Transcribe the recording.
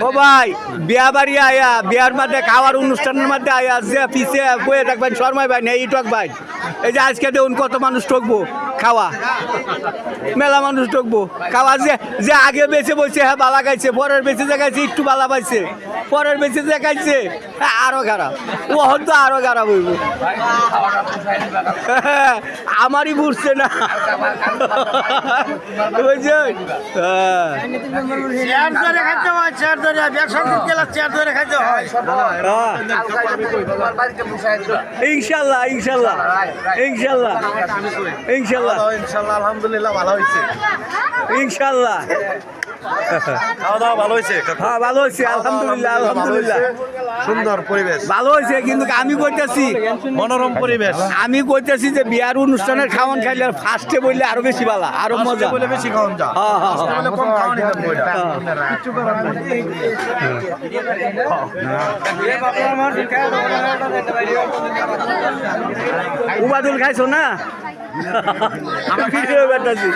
ও ভাই বিয়া বাড়ি আয়া বিয়ার মধ্যে খাওয়ার অনুষ্ঠানের মধ্যে আয়া যে পিছে বয়ে থাকবেন শর্মাই ভাই নেই টক ভাই এই যে আজকে দেখুন কত মানুষ ঠকবো খাওয়া মেলা মানুষ ঠকবো খাওয়া যে যে আগে বেঁচে বলছে হ্যাঁ বালা খাইছে পরের বেঁচে দেখাইছে একটু বালা পাইছে পরের বেঁচে দেখাইছে আরো খারাপ ও হয়তো আরো খারাপ হইব আমারই বুঝছে না বুঝছেন ইনশাল্লাহ ইনশাল্লাহ ইনশাল্লাহ ইনশাল্লাহ ইনশাল্লাহ আলহামদুলিল্লাহ ভালো হয়েছে ইনশাল্লাহ খাওয়া দাওয়া ভালো হয়েছে হ্যাঁ ভালো হয়েছে আলহামদুলিল্লাহ আলহামদুলিল্লাহ সুন্দর পরিবেশ ভালো হয়েছে কিন্তু আমি কইতেছি মনোরম পরিবেশ আমি কইতেছি যে বিয়ার অনুষ্ঠানের খাওয়ান খাইলে ফার্স্টে বললে আরো বেশি ভালো আরো মজা বলে বেশি খাওয়ান যা হ্যাঁ হ্যাঁ কম খাওয়ানি উবাদুল খাইছো না আমি ভিডিও বেটাছি